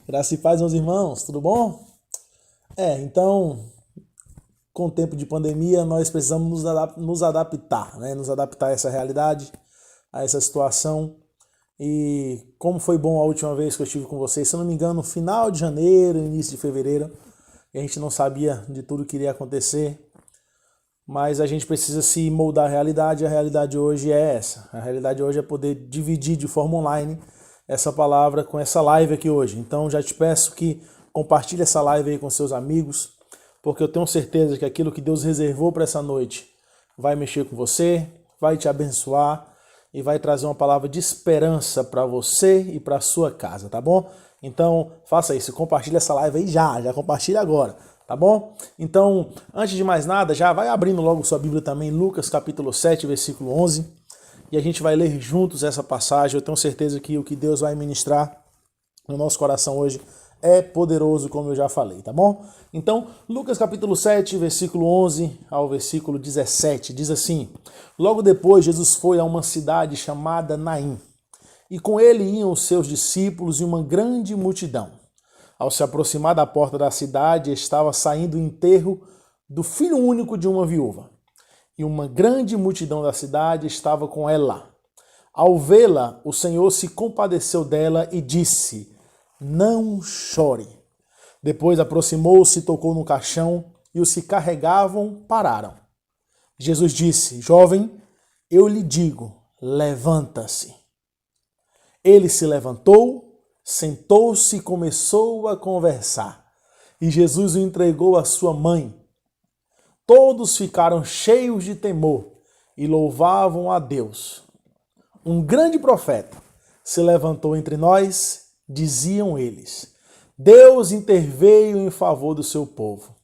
Graça e paz, meus irmãos, tudo bom? Então, com o tempo de pandemia, nós precisamos nos adaptar, né? Nos adaptar a essa realidade, a essa situação. E como foi bom a última vez que eu estive com vocês, se eu não me engano, no final de janeiro, início de fevereiro, e a gente não sabia de tudo que iria acontecer, mas a gente precisa se moldar à realidade, e a realidade hoje é essa. A realidade hoje é poder dividir de forma online essa palavra com essa live aqui hoje. Então já te peço que compartilhe essa live aí com seus amigos, porque eu tenho certeza que aquilo que Deus reservou para essa noite vai mexer com você, vai te abençoar e vai trazer uma palavra de esperança para você e para a sua casa, tá bom? Então faça isso, compartilhe essa live aí já compartilha agora, tá bom? Então, antes de mais nada, já vai abrindo logo sua Bíblia também, Lucas capítulo 7, versículo 11, e a gente vai ler juntos essa passagem. Eu tenho certeza que o que Deus vai ministrar no nosso coração hoje é poderoso, como eu já falei, tá bom? Então, Lucas capítulo 7, versículo 11 ao versículo 17, diz assim: Logo depois, Jesus foi a uma cidade chamada Naim, e com ele iam os seus discípulos e uma grande multidão. Ao se aproximar da porta da cidade, estava saindo o enterro do filho único de uma viúva, e uma grande multidão da cidade estava com ela. Ao vê-la, o Senhor se compadeceu dela e disse: Não chore. Depois aproximou-se, tocou no caixão, e os que carregavam pararam. Jesus disse: Jovem, eu lhe digo, levanta-se. Ele se levantou, sentou-se e começou a conversar. E Jesus o entregou à sua mãe. Todos ficaram cheios de temor e louvavam a Deus. Um grande profeta se levantou entre nós, diziam eles. Deus interveio em favor do seu povo.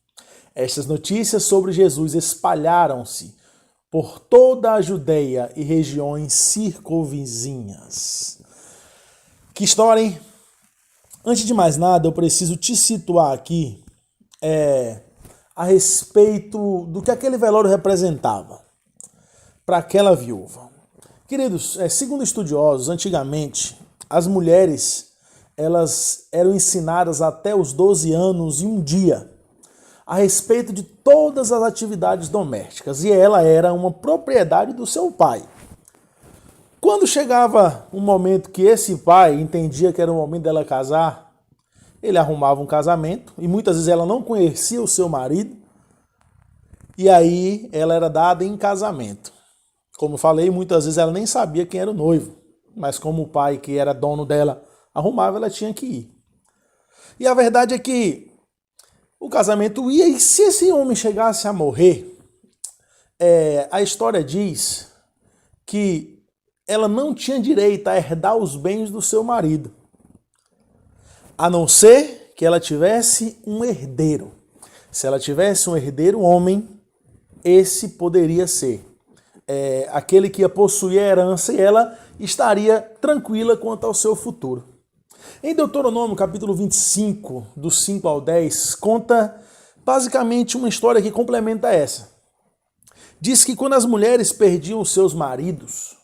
Estas notícias sobre Jesus espalharam-se por toda a Judeia e regiões circunvizinhas. Que história, hein? Antes de mais nada, eu preciso te situar aqui a respeito do que aquele velório representava para aquela viúva. Queridos, segundo estudiosos, antigamente, as mulheres elas eram ensinadas até os 12 anos e um dia a respeito de todas as atividades domésticas, e ela era uma propriedade do seu pai. Quando chegava um momento que esse pai entendia que era o momento dela casar, ele arrumava um casamento, e muitas vezes ela não conhecia o seu marido, e aí ela era dada em casamento. Como eu falei, muitas vezes ela nem sabia quem era o noivo, mas como o pai, que era dono dela, arrumava, ela tinha que ir. E a verdade é que o casamento ia, e se esse homem chegasse a morrer, a história diz que ela não tinha direito a herdar os bens do seu marido, a não ser que ela tivesse um herdeiro. Se ela tivesse um herdeiro homem, esse poderia ser aquele que ia possuir a herança, e ela estaria tranquila quanto ao seu futuro. Em Deuteronômio, capítulo 25, dos 5 ao 10, conta basicamente uma história que complementa essa. Diz que quando as mulheres perdiam os seus maridos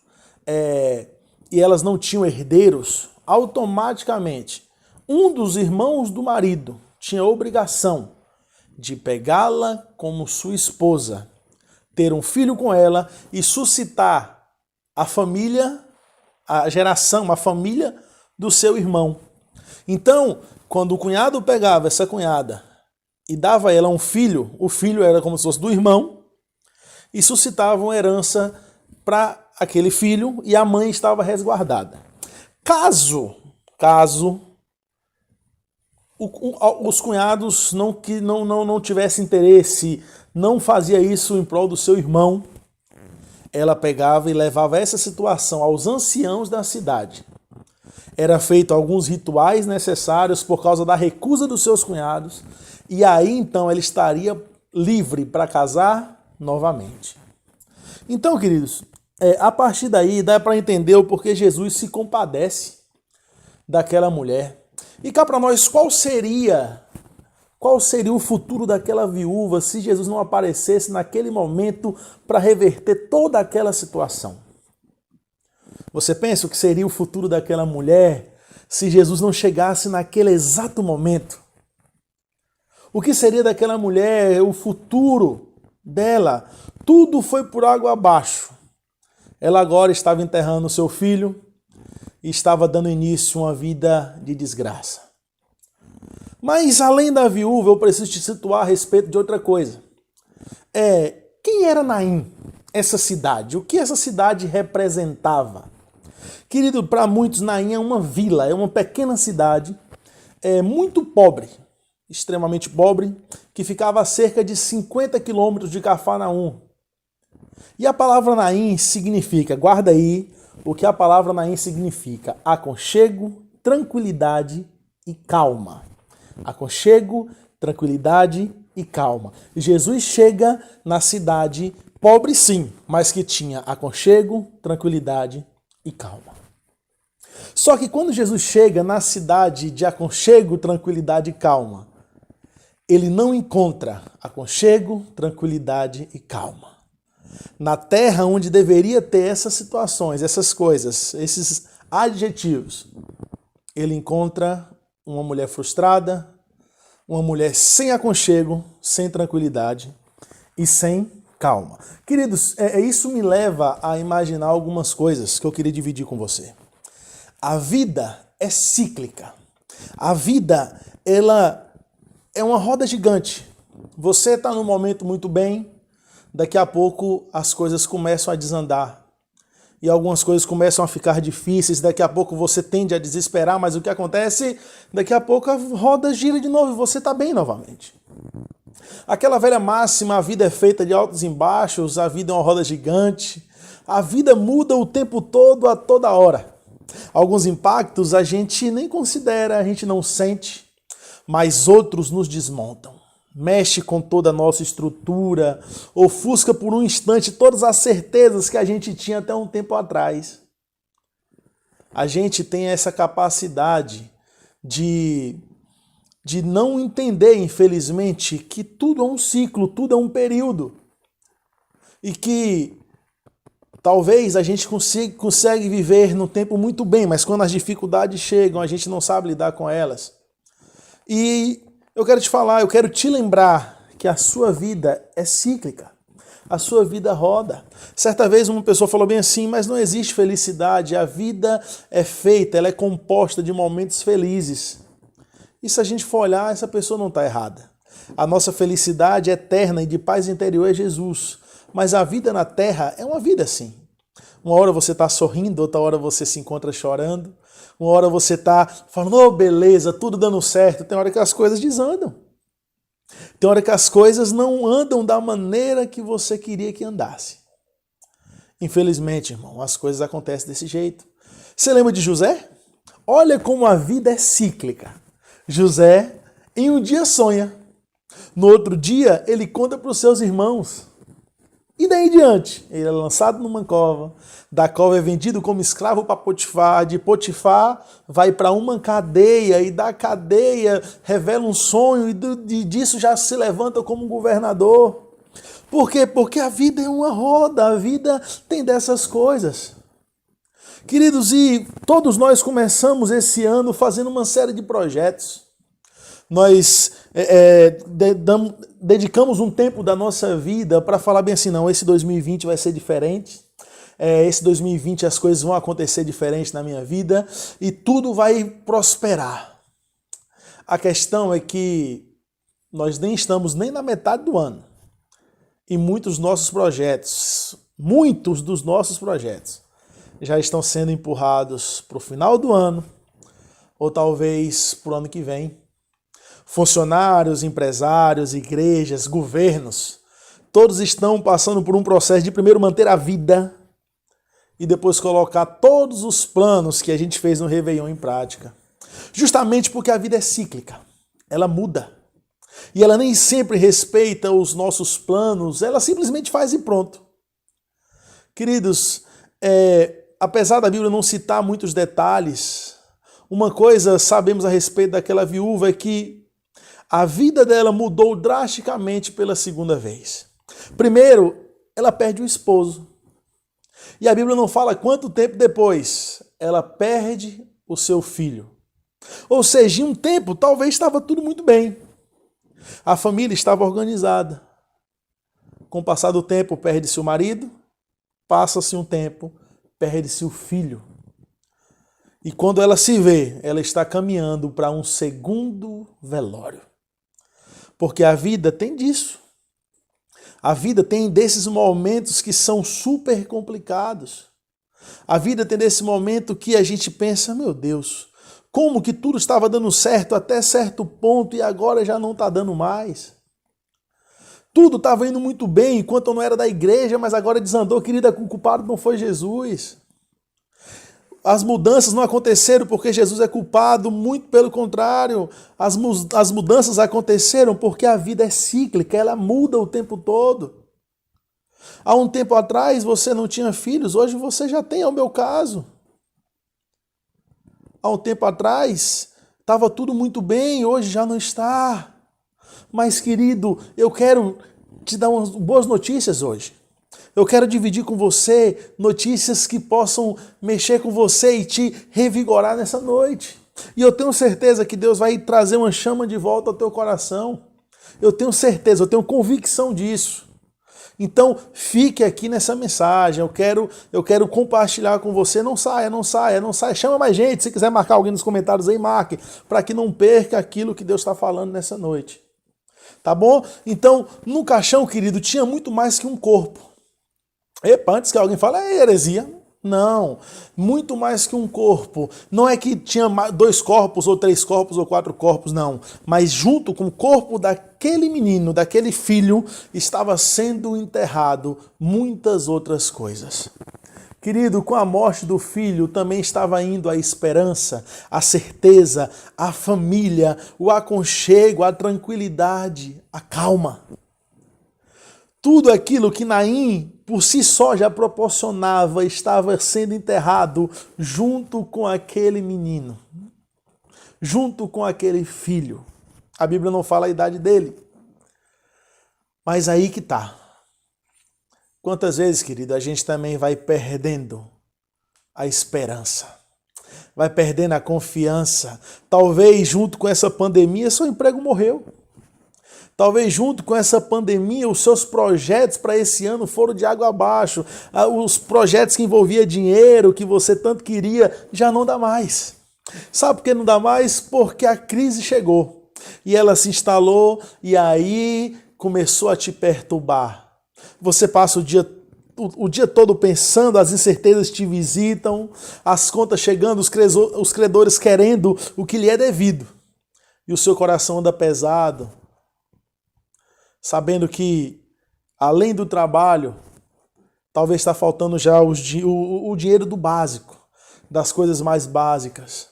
e elas não tinham herdeiros, automaticamente um dos irmãos do marido tinha a obrigação de pegá-la como sua esposa, ter um filho com ela e suscitar a família, a geração, a família do seu irmão. Então, quando o cunhado pegava essa cunhada e dava a ela um filho, o filho era como se fosse do irmão, e suscitava uma herança para aquele filho, e a mãe estava resguardada. Caso os cunhados não tivessem interesse, não fazia isso em prol do seu irmão, ela pegava e levava essa situação aos anciãos da cidade. Era feito alguns rituais necessários por causa da recusa dos seus cunhados, e aí então ela estaria livre para casar novamente. Então, queridos, a partir daí dá para entender o porquê Jesus se compadece daquela mulher. E cá para nós, qual seria o futuro daquela viúva se Jesus não aparecesse naquele momento para reverter toda aquela situação? Você pensa o que seria o futuro daquela mulher se Jesus não chegasse naquele exato momento? O que seria daquela mulher, o futuro dela? Tudo foi por água abaixo. Ela agora estava enterrando seu filho e estava dando início a uma vida de desgraça. Mas além da viúva, eu preciso te situar a respeito de outra coisa. Quem era Naim, essa cidade? O que essa cidade representava? Querido, para muitos, Naim é uma vila, é uma pequena cidade, muito pobre, extremamente pobre, que ficava a cerca de 50 quilômetros de Cafarnaum. E a palavra Naim significa, guarda aí o que a palavra Naim significa: aconchego, tranquilidade e calma. Aconchego, tranquilidade e calma. Jesus chega na cidade pobre sim, mas que tinha aconchego, tranquilidade e calma. Só que quando Jesus chega na cidade de aconchego, tranquilidade e calma, ele não encontra aconchego, tranquilidade e calma. Na terra onde deveria ter essas situações, essas coisas, esses adjetivos, ele encontra uma mulher frustrada, uma mulher sem aconchego, sem tranquilidade e sem calma. Queridos, isso me leva a imaginar algumas coisas que eu queria dividir com você. A vida é cíclica. A vida, ela é uma roda gigante. Você está num momento muito bem, daqui a pouco as coisas começam a desandar. E algumas coisas começam a ficar difíceis, daqui a pouco você tende a desesperar, mas o que acontece? Daqui a pouco a roda gira de novo e você está bem novamente. Aquela velha máxima, a vida é feita de altos e baixos, a vida é uma roda gigante, a vida muda o tempo todo, a toda hora. Alguns impactos a gente nem considera, a gente não sente, mas outros nos desmontam. Mexe com toda a nossa estrutura, ofusca por um instante todas as certezas que a gente tinha até um tempo atrás. A gente tem essa capacidade de não entender, infelizmente, que tudo é um ciclo, tudo é um período. E que talvez a gente consegue viver no tempo muito bem, mas quando as dificuldades chegam, a gente não sabe lidar com elas. E eu quero te falar, eu quero te lembrar que a sua vida é cíclica. A sua vida roda. Certa vez uma pessoa falou bem assim, mas não existe felicidade. A vida é feita, ela é composta de momentos felizes. E se a gente for olhar, essa pessoa não está errada. A nossa felicidade eterna e de paz interior é Jesus. Mas a vida na terra é uma vida assim. Uma hora você está sorrindo, outra hora você se encontra chorando. Uma hora você está falando, oh, beleza, tudo dando certo. Tem hora que as coisas desandam. Tem hora que as coisas não andam da maneira que você queria que andasse. Infelizmente, irmão, as coisas acontecem desse jeito. Você lembra de José? Olha como a vida é cíclica. José, em um dia sonha. No outro dia, ele conta para os seus irmãos. E daí em diante, ele é lançado numa cova, da cova é vendido como escravo para Potifar, de Potifar vai para uma cadeia, e da cadeia revela um sonho, e disso já se levanta como governador. Por quê? Porque a vida é uma roda, a vida tem dessas coisas. Queridos, e todos nós começamos esse ano fazendo uma série de projetos. Nós dedicamos um tempo da nossa vida para falar bem assim, não, esse 2020 vai ser diferente, esse 2020 as coisas vão acontecer diferente na minha vida e tudo vai prosperar. A questão é que nós nem estamos nem na metade do ano e muitos dos nossos projetos já estão sendo empurrados para o final do ano ou talvez para o ano que vem. Funcionários, empresários, igrejas, governos, todos estão passando por um processo de primeiro manter a vida e depois colocar todos os planos que a gente fez no Réveillon em prática. Justamente porque a vida é cíclica, ela muda. E ela nem sempre respeita os nossos planos, ela simplesmente faz e pronto. Queridos, apesar da Bíblia não citar muitos detalhes, uma coisa sabemos a respeito daquela viúva é que a vida dela mudou drasticamente pela segunda vez. Primeiro, ela perde o esposo. E a Bíblia não fala quanto tempo depois ela perde o seu filho. Ou seja, em um tempo talvez estava tudo muito bem. A família estava organizada. Com o passar do tempo, perde-se o marido, passa-se um tempo, perde-se o filho. E quando ela se vê, ela está caminhando para um segundo velório. Porque a vida tem disso. A vida tem desses momentos que são super complicados. A vida tem desse momento que a gente pensa, meu Deus, como que tudo estava dando certo até certo ponto e agora já não está dando mais? Tudo estava indo muito bem enquanto eu não era da igreja, mas agora desandou, querida, o culpado não foi Jesus. As mudanças não aconteceram porque Jesus é culpado, muito pelo contrário. As mudanças aconteceram porque a vida é cíclica, ela muda o tempo todo. Há um tempo atrás você não tinha filhos, hoje você já tem, é o meu caso. Há um tempo atrás estava tudo muito bem, hoje já não está. Mas, querido, eu quero te dar umas boas notícias hoje. Eu quero dividir com você notícias que possam mexer com você e te revigorar nessa noite. E eu tenho certeza que Deus vai trazer uma chama de volta ao teu coração. Eu tenho certeza, eu tenho convicção disso. Então, fique aqui nessa mensagem. Eu quero compartilhar com você. Não saia, não saia, não saia. Chama mais gente. Se quiser marcar alguém nos comentários aí, marque. Para que não perca aquilo que Deus está falando nessa noite. Tá bom? Então, no caixão, querido, tinha muito mais que um corpo. Epa, antes que alguém fale, é heresia. Não, muito mais que um corpo. Não é que tinha 2 corpos, ou 3 corpos, ou 4 corpos, não. Mas junto com o corpo daquele menino, daquele filho, estava sendo enterrado muitas outras coisas. Querido, com a morte do filho também estava indo a esperança, a certeza, a família, o aconchego, a tranquilidade, a calma. Tudo aquilo que Naim, por si só, já proporcionava, estava sendo enterrado junto com aquele menino, junto com aquele filho. A Bíblia não fala a idade dele, mas aí que está. Quantas vezes, querido, a gente também vai perdendo a esperança, vai perdendo a confiança. Talvez junto com essa pandemia, seu emprego morreu. Talvez junto com essa pandemia, os seus projetos para esse ano foram de água abaixo. Os projetos que envolviam dinheiro, que você tanto queria, já não dá mais. Sabe por que não dá mais? Porque a crise chegou. E ela se instalou e aí começou a te perturbar. Você passa o dia todo pensando, as incertezas te visitam, as contas chegando, os credores querendo o que lhe é devido. E o seu coração anda pesado, sabendo que, além do trabalho, talvez está faltando já o dinheiro do básico, das coisas mais básicas.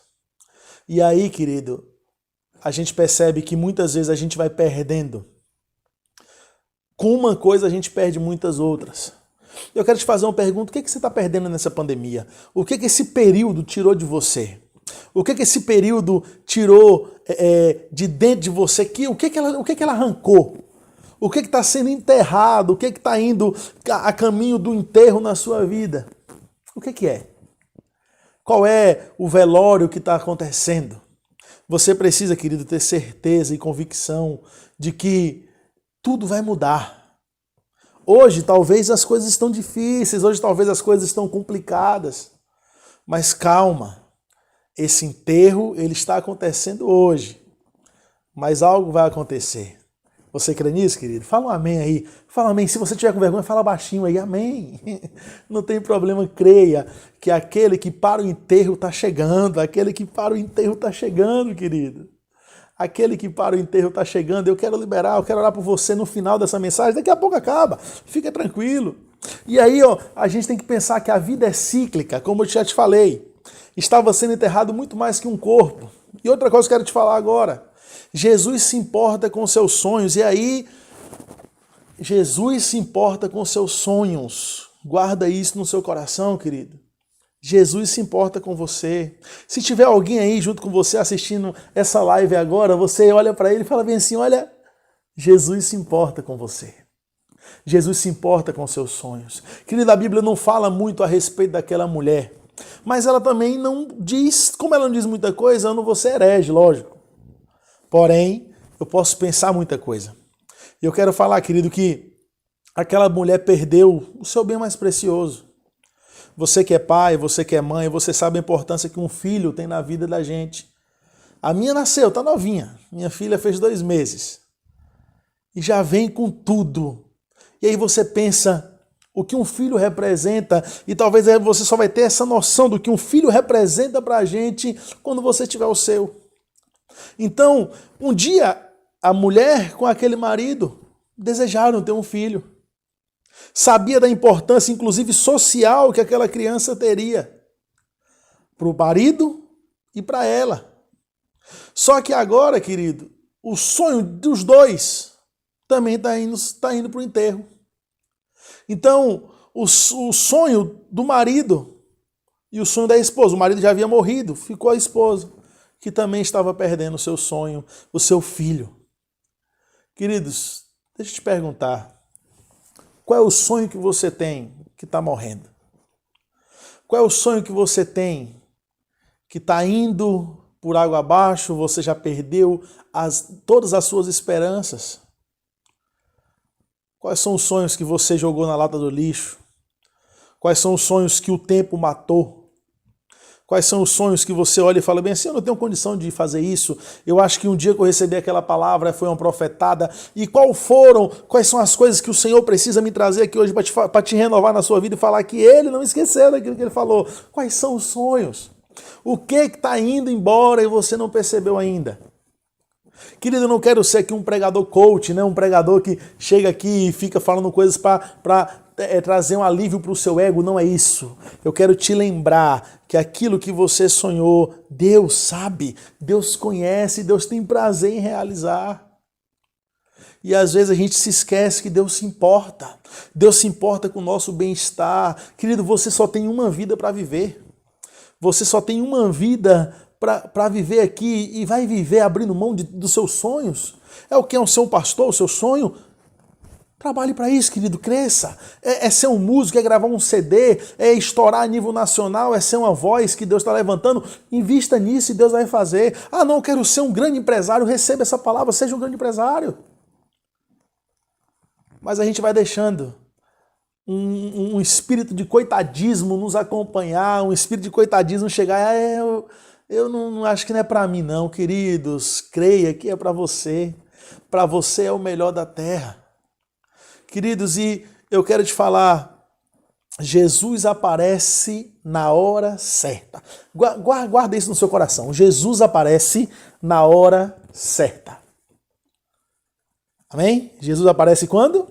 E aí, querido, a gente percebe que muitas vezes a gente vai perdendo. Com uma coisa a gente perde muitas outras. Eu quero te fazer uma pergunta, o que você está perdendo nessa pandemia? O que esse período tirou de você? O que esse período tirou de dentro de você? O que ela arrancou? O que está sendo enterrado? O que está indo a caminho do enterro na sua vida? O que é? Qual é o velório que está acontecendo? Você precisa, querido, ter certeza e convicção de que tudo vai mudar. Hoje talvez as coisas estão difíceis, hoje talvez as coisas estão complicadas. Mas calma, esse enterro ele está acontecendo hoje. Mas algo vai acontecer. Você crê nisso, querido? Fala um amém aí. Fala amém. Se você tiver com vergonha, fala baixinho aí. Amém. Não tem problema, creia que aquele que para o enterro está chegando. Aquele que para o enterro está chegando, querido. Aquele que para o enterro está chegando. Eu quero liberar, eu quero orar por você no final dessa mensagem. Daqui a pouco acaba. Fica tranquilo. E aí, a gente tem que pensar que a vida é cíclica, como eu já te falei. Estava sendo enterrado muito mais que um corpo. E outra coisa que eu quero te falar agora. Jesus se importa com seus sonhos. E aí, Jesus se importa com seus sonhos. Guarda isso no seu coração, querido. Jesus se importa com você. Se tiver alguém aí junto com você assistindo essa live agora, você olha para ele e fala bem assim, olha, Jesus se importa com você. Jesus se importa com seus sonhos. Querido, a Bíblia não fala muito a respeito daquela mulher. Mas ela também não diz, como ela não diz muita coisa, eu não vou ser herege, lógico. Porém, eu posso pensar muita coisa. E eu quero falar, querido, que aquela mulher perdeu o seu bem mais precioso. Você que é pai, você que é mãe, você sabe a importância que um filho tem na vida da gente. A minha nasceu, tá novinha. Minha filha fez 2 meses. E já vem com tudo. E aí você pensa o que um filho representa, e talvez você só vai ter essa noção do que um filho representa pra gente quando você tiver o seu. Então, um dia, a mulher com aquele marido desejaram ter um filho. Sabia da importância, inclusive social, que aquela criança teria para o marido e para ela. Só que agora, querido, o sonho dos dois também está indo para o enterro. Então, o sonho do marido e o sonho da esposa, o marido já havia morrido, ficou a esposa, que também estava perdendo o seu sonho, o seu filho. Queridos, deixa eu te perguntar, qual é o sonho que você tem que está morrendo? Qual é o sonho que você tem que está indo por água abaixo, você já perdeu todas as suas esperanças? Quais são os sonhos que você jogou na lata do lixo? Quais são os sonhos que o tempo matou? Quais são os sonhos que você olha e fala bem assim, eu não tenho condição de fazer isso, eu acho que um dia que eu recebi aquela palavra foi uma profetada, e quais são as coisas que o Senhor precisa me trazer aqui hoje para te renovar na sua vida e falar que Ele não esqueceu daquilo que Ele falou? Quais são os sonhos? O que está indo embora e você não percebeu ainda? Querido, eu não quero ser aqui um pregador coach, né? Um pregador que chega aqui e fica falando coisas para trazer um alívio para o seu ego. Não é isso. Eu quero te lembrar que aquilo que você sonhou, Deus sabe, Deus conhece, Deus tem prazer em realizar. E às vezes a gente se esquece que Deus se importa. Deus se importa com o nosso bem-estar. Querido, você só tem uma vida para viver. Você só tem uma vida para viver aqui e vai viver abrindo mão dos seus sonhos. É o que é o seu pastor, o seu sonho? Trabalhe para isso, querido, cresça. É ser um músico, é gravar um CD, é estourar a nível nacional, é ser uma voz que Deus está levantando. Invista nisso e Deus vai fazer. Ah, não, eu quero ser um grande empresário. Receba essa palavra, seja um grande empresário. Mas a gente vai deixando um espírito de coitadismo nos acompanhar, um espírito de coitadismo chegar. Eu não acho que não é para mim não, queridos. Creia que é para você. Para você é o melhor da terra. Queridos, e eu quero te falar, Jesus aparece na hora certa. Guarda isso no seu coração. Jesus aparece na hora certa. Amém? Jesus aparece quando?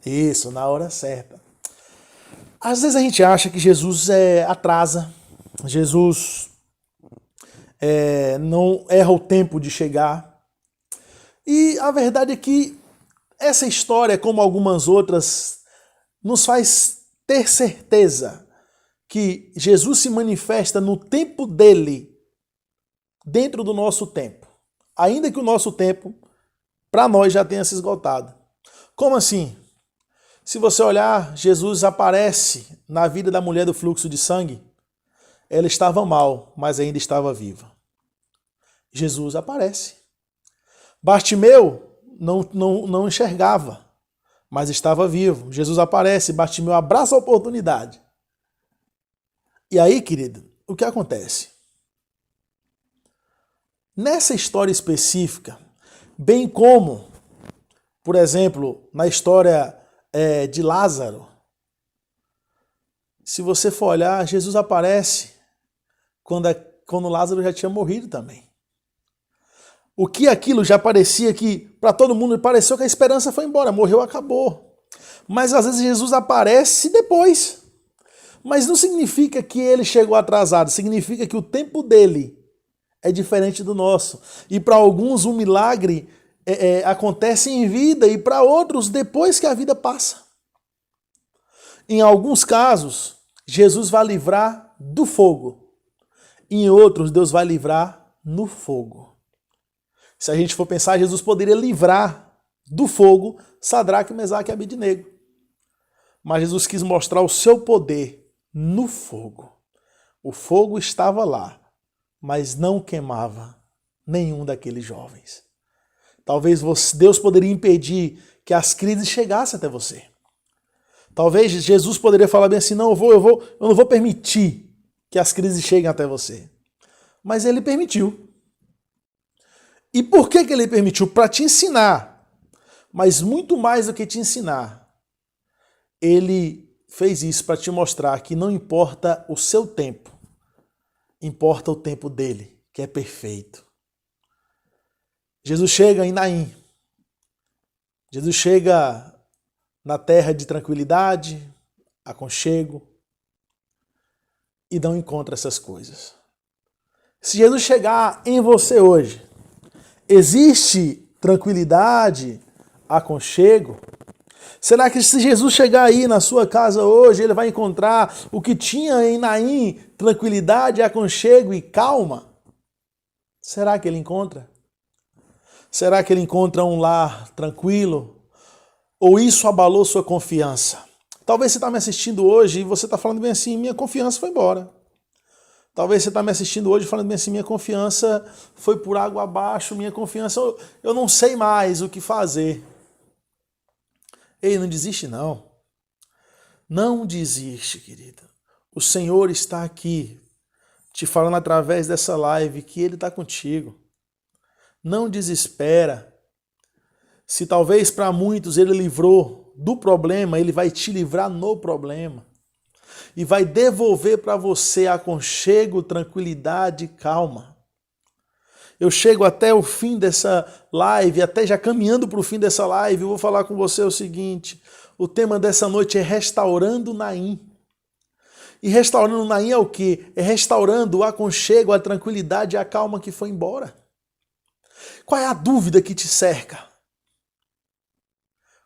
Isso, na hora certa. Às vezes a gente acha que Jesus atrasa, Jesus não erra o tempo de chegar. E a verdade é que essa história, como algumas outras, nos faz ter certeza que Jesus se manifesta no tempo dele, dentro do nosso tempo. Ainda que o nosso tempo, para nós, já tenha se esgotado. Como assim? Se você olhar, Jesus aparece na vida da mulher do fluxo de sangue. Ela estava mal, mas ainda estava viva. Jesus aparece. Bartimeu não enxergava, mas estava vivo. Jesus aparece, Bartimeu abraça a oportunidade. E aí, querido, o que acontece? Nessa história específica, bem como, por exemplo, na história de Lázaro, se você for olhar, Jesus aparece quando Lázaro já tinha morrido também. O que aquilo já parecia que, para todo mundo, pareceu que a esperança foi embora, morreu, acabou. Mas às vezes Jesus aparece depois. Mas não significa que ele chegou atrasado, significa que o tempo dele é diferente do nosso. E para alguns o milagre acontece em vida e para outros depois que a vida passa. Em alguns casos, Jesus vai livrar do fogo. Em outros, Deus vai livrar no fogo. Se a gente for pensar, Jesus poderia livrar do fogo Sadraque, Mesaque e Abednego. Mas Jesus quis mostrar o seu poder no fogo. O fogo estava lá, mas não queimava nenhum daqueles jovens. Talvez Deus poderia impedir que as crises chegassem até você. Talvez Jesus poderia falar bem assim, não, eu não vou permitir que as crises cheguem até você. Mas ele permitiu. E por que ele permitiu? Para te ensinar. Mas muito mais do que te ensinar. Ele fez isso para te mostrar que não importa o seu tempo, importa o tempo dele, que é perfeito. Jesus chega em Naim. Jesus chega na terra de tranquilidade, aconchego, e não encontra essas coisas. Se Jesus chegar em você hoje, existe tranquilidade, aconchego? Será que se Jesus chegar aí na sua casa hoje, ele vai encontrar o que tinha em Naim, tranquilidade, aconchego e calma? Será que ele encontra? Será que ele encontra um lar tranquilo? Ou isso abalou sua confiança? Talvez você está me assistindo hoje e você está falando bem assim, minha confiança foi embora. Talvez você está me assistindo hoje falando bem assim, minha confiança foi por água abaixo, minha confiança, eu não sei mais o que fazer. Ei, não desiste não. Não desiste, querida. O Senhor está aqui, te falando através dessa live que Ele está contigo. Não desespera. Se talvez para muitos Ele livrou do problema, Ele vai te livrar no problema. E vai devolver para você aconchego, tranquilidade e calma. Eu chego até o fim dessa live, até já caminhando para o fim dessa live, eu vou falar com você o seguinte, o tema dessa noite é restaurando Naim. E restaurando Naim é o quê? É restaurando o aconchego, a tranquilidade e a calma que foi embora. Qual é a dúvida que te cerca?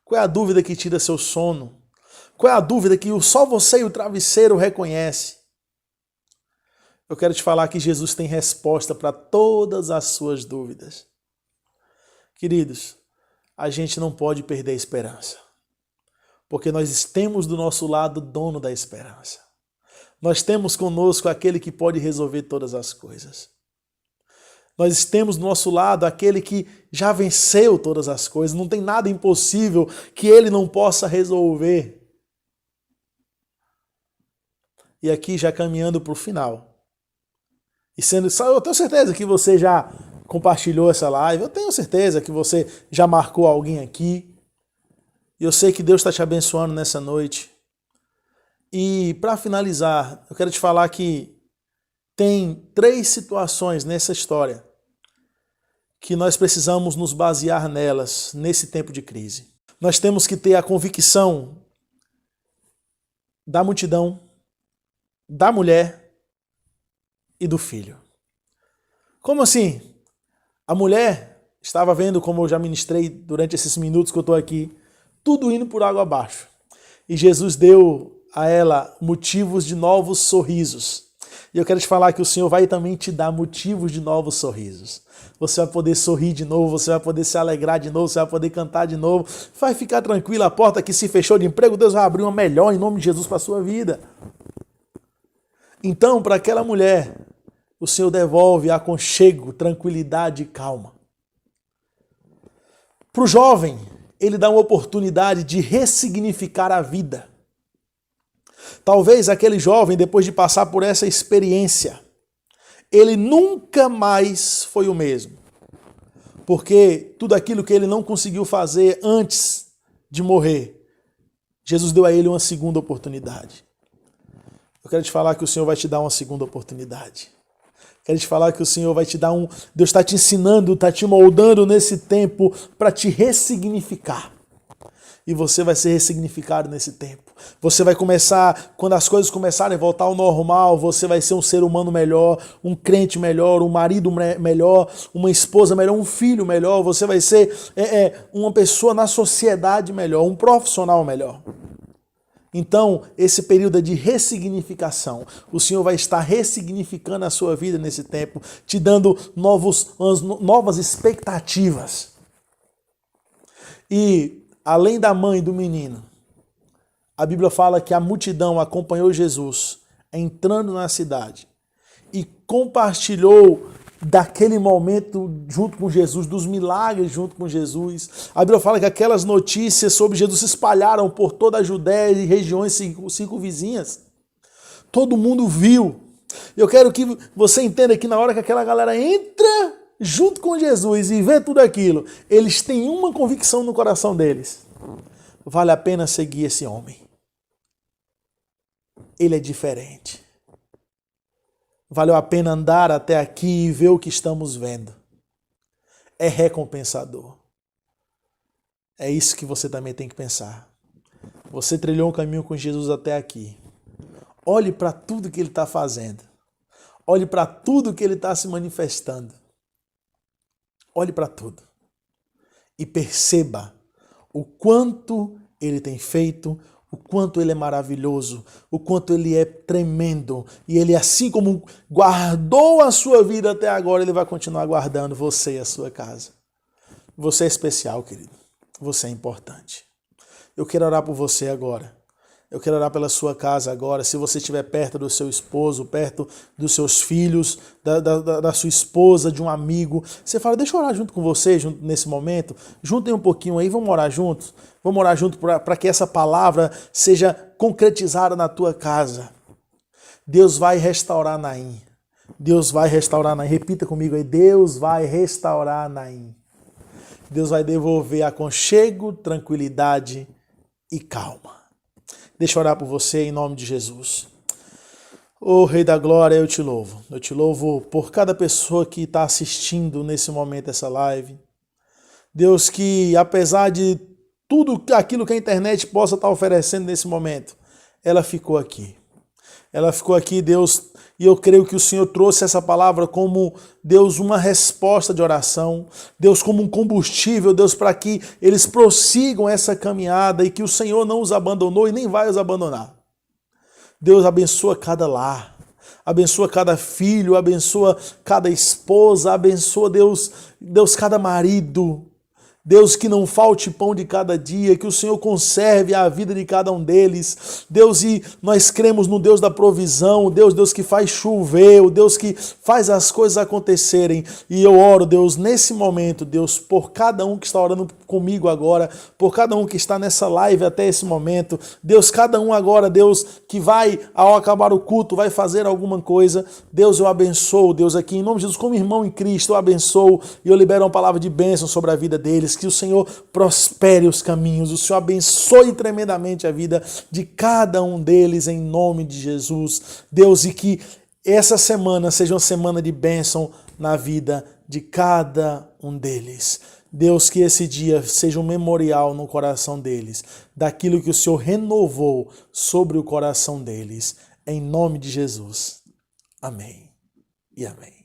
Qual é a dúvida que tira seu sono? Qual é a dúvida que só você e o travesseiro reconhece? Eu quero te falar que Jesus tem resposta para todas as suas dúvidas. Queridos, a gente não pode perder a esperança, porque nós temos do nosso lado o dono da esperança. Nós temos conosco aquele que pode resolver todas as coisas. Nós temos do nosso lado aquele que já venceu todas as coisas, não tem nada impossível que ele não possa resolver. E aqui já caminhando para o final. E sendo, eu tenho certeza que você já compartilhou essa live, eu tenho certeza que você já marcou alguém aqui. E eu sei que Deus está te abençoando nessa noite. E para finalizar, eu quero te falar que tem 3 situações nessa história que nós precisamos nos basear nelas nesse tempo de crise. Nós temos que ter a convicção da multidão, da mulher e do filho. Como assim? A mulher estava vendo, como eu já ministrei durante esses minutos que eu estou aqui, tudo indo por água abaixo. E Jesus deu a ela motivos de novos sorrisos. E eu quero te falar que o Senhor vai também te dar motivos de novos sorrisos. Você vai poder sorrir de novo, você vai poder se alegrar de novo, você vai poder cantar de novo. Vai ficar tranquilo, a porta que se fechou de emprego, Deus vai abrir uma melhor em nome de Jesus para a sua vida. Então, para aquela mulher, o Senhor devolve aconchego, tranquilidade e calma. Para o jovem, ele dá uma oportunidade de ressignificar a vida. Talvez aquele jovem, depois de passar por essa experiência, ele nunca mais foi o mesmo. Porque tudo aquilo que ele não conseguiu fazer antes de morrer, Jesus deu a ele uma segunda oportunidade. Eu quero te falar que o Senhor vai te dar uma segunda oportunidade. Quero te falar que o Senhor vai te dar Deus está te ensinando, está te moldando nesse tempo para te ressignificar. E você vai ser ressignificado nesse tempo. Você vai começar, quando as coisas começarem a voltar ao normal, você vai ser um ser humano melhor, um crente melhor, um marido melhor, uma esposa melhor, um filho melhor. Você vai ser uma pessoa na sociedade melhor, um profissional melhor. Então, esse período é de ressignificação. O Senhor vai estar ressignificando a sua vida nesse tempo, te dando novas expectativas. E, além da mãe do menino, a Bíblia fala que a multidão acompanhou Jesus entrando na cidade e compartilhou daquele momento junto com Jesus, dos milagres junto com Jesus. A Bíblia fala que aquelas notícias sobre Jesus se espalharam por toda a Judéia e regiões circunvizinhas. Todo mundo viu. Eu quero que você entenda que na hora que aquela galera entra junto com Jesus e vê tudo aquilo, eles têm uma convicção no coração deles. Vale a pena seguir esse homem. Ele é diferente. Valeu a pena andar até aqui e ver o que estamos vendo. É recompensador. É isso que você também tem que pensar. Você trilhou um caminho com Jesus até aqui. Olhe para tudo que ele está fazendo. Olhe para tudo que ele está se manifestando. Olhe para tudo. E perceba o quanto ele tem feito, o quanto ele é maravilhoso, o quanto ele é tremendo. E ele, assim como guardou a sua vida até agora, ele vai continuar guardando você e a sua casa. Você é especial, querido. Você é importante. Eu quero orar por você agora. Eu quero orar pela sua casa agora. Se você estiver perto do seu esposo, perto dos seus filhos, da sua esposa, de um amigo, você fala, deixa eu orar junto com você nesse momento. Juntem um pouquinho aí, vamos orar juntos. Vamos orar junto para que essa palavra seja concretizada na tua casa. Deus vai restaurar Naim. Deus vai restaurar Naim. Repita comigo aí. Deus vai restaurar Naim. Deus vai devolver aconchego, tranquilidade e calma. Deixa eu orar por você em nome de Jesus. Ô Rei da Glória, eu te louvo. Eu te louvo por cada pessoa que está assistindo nesse momento essa live. Deus, que apesar de tudo aquilo que a internet possa estar oferecendo nesse momento, ela ficou aqui. Ela ficou aqui, Deus, e eu creio que o Senhor trouxe essa palavra como, Deus, uma resposta de oração, Deus, como um combustível, Deus, para que eles prossigam essa caminhada e que o Senhor não os abandonou e nem vai os abandonar. Deus, abençoa cada lar, abençoa cada filho, abençoa cada esposa, abençoa, Deus, cada marido. Deus, que não falte pão de cada dia, que o Senhor conserve a vida de cada um deles. Deus, e nós cremos no Deus da provisão, o Deus que faz chover, o Deus que faz as coisas acontecerem. E eu oro, Deus, nesse momento, Deus, por cada um que está orando comigo agora, por cada um que está nessa live até esse momento. Deus, cada um agora, Deus, que vai, ao acabar o culto, vai fazer alguma coisa. Deus, eu abençoo, Deus, aqui em nome de Jesus, como irmão em Cristo, eu abençoo e eu libero uma palavra de bênção sobre a vida deles. Que o Senhor prospere os caminhos, o Senhor abençoe tremendamente a vida de cada um deles em nome de Jesus. Deus, e que essa semana seja uma semana de bênção na vida de cada um deles. Deus, que esse dia seja um memorial no coração deles, daquilo que o Senhor renovou sobre o coração deles. Em nome de Jesus. Amém e amém.